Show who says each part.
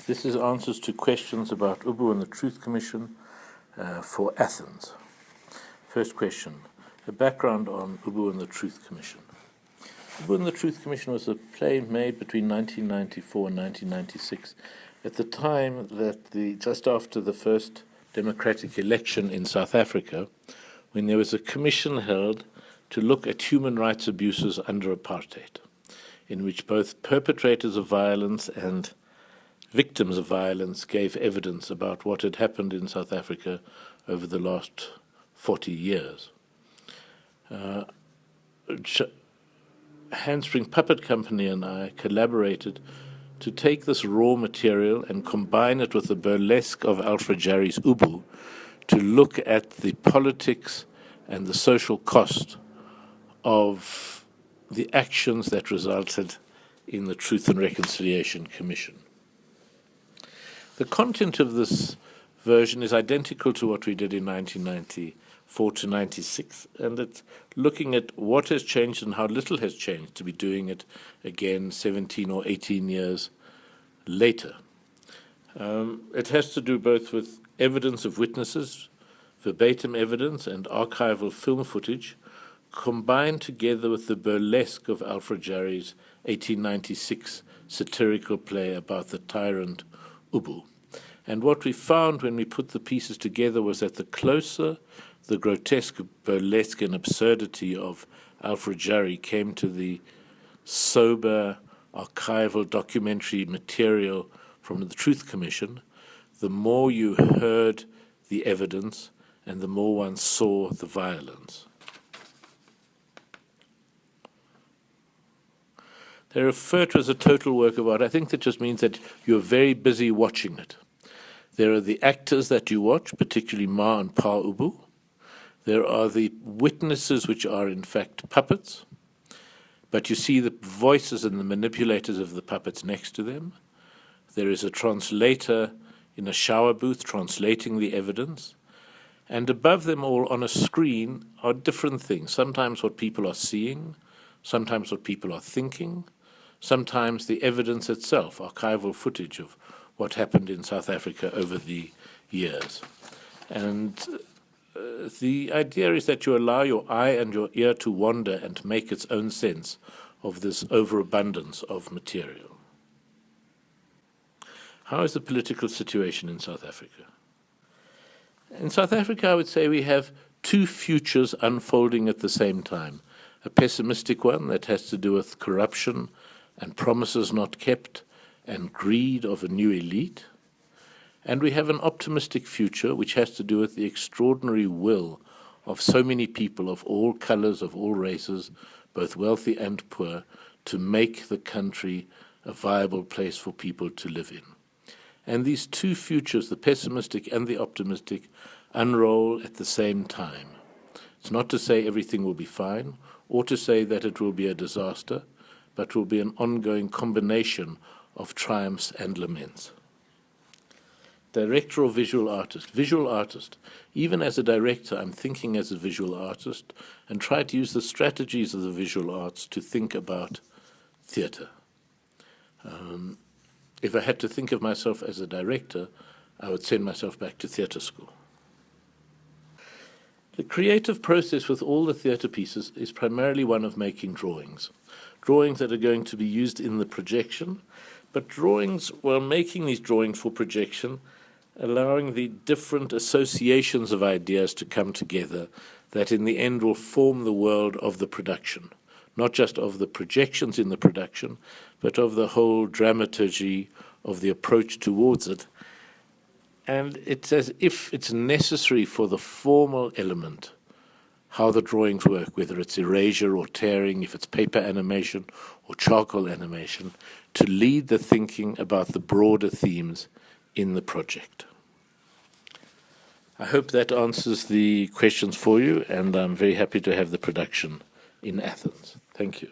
Speaker 1: This is answers to questions about Ubu and the Truth Commission for Athens. First question, a background on Ubu and the Truth Commission. Ubu and the Truth Commission was a play made between 1994 and 1996 at the time that just after the first democratic election in South Africa, when there was a commission held to look at human rights abuses under apartheid, in which both perpetrators of violence and victims of violence gave evidence about what had happened in South Africa over the last 40 years. Handspring Puppet Company and I collaborated to take this raw material and combine it with the burlesque of Alfred Jarry's Ubu to look at the politics and the social cost of the actions that resulted in the Truth and Reconciliation Commission. The content of this version is identical to what we did in 1994 to 96, and it's looking at what has changed and how little has changed to be doing it again 17 or 18 years later. It has to do both with evidence of witnesses, verbatim evidence, and archival film footage, combined together with the burlesque of Alfred Jarry's 1896 satirical play about the tyrant Ubu. And what we found when we put the pieces together was that the closer the grotesque, burlesque, and absurdity of Alfred Jarry came to the sober, archival documentary material from the Truth Commission, the more you heard the evidence and the more one saw the violence. They refer to it as a total work of art. I think that just means that you're very busy watching it. There are the actors that you watch, particularly Ma and Pa Ubu. There are the witnesses, which are in fact puppets, but you see the voices and the manipulators of the puppets next to them. There is a translator in a shower booth translating the evidence. And above them all on a screen are different things. Sometimes what people are seeing, sometimes what people are thinking, sometimes the evidence itself, archival footage of what happened in South Africa over the years. And the idea is that you allow your eye and your ear to wander and make its own sense of this overabundance of material. How is the political situation in South Africa? In South Africa, I would say we have two futures unfolding at the same time. A pessimistic one that has to do with corruption and promises not kept and greed of a new elite. And we have an optimistic future which has to do with the extraordinary will of so many people of all colors, of all races, both wealthy and poor, to make the country a viable place for people to live in. And these two futures, the pessimistic and the optimistic, unroll at the same time. It's not to say everything will be fine, or to say that it will be a disaster, but will be an ongoing combination of triumphs and laments. Director or visual artist? Visual artist. Even as a director, I'm thinking as a visual artist and try to use the strategies of the visual arts to think about theatre. If I had to think of myself as a director, I would send myself back to theatre school. The creative process with all the theatre pieces is primarily one of making drawings. Drawings that are going to be used in the projection, but drawings, while making these drawings for projection, allowing the different associations of ideas to come together that in the end will form the world of the production, not just of the projections in the production, but of the whole dramaturgy of the approach towards it. And it's as if it's necessary for the formal element, how the drawings work, whether it's erasure or tearing, if it's paper animation or charcoal animation, to lead the thinking about the broader themes in the project. I hope that answers the questions for you, and I'm very happy to have the production in Athens. Thank you.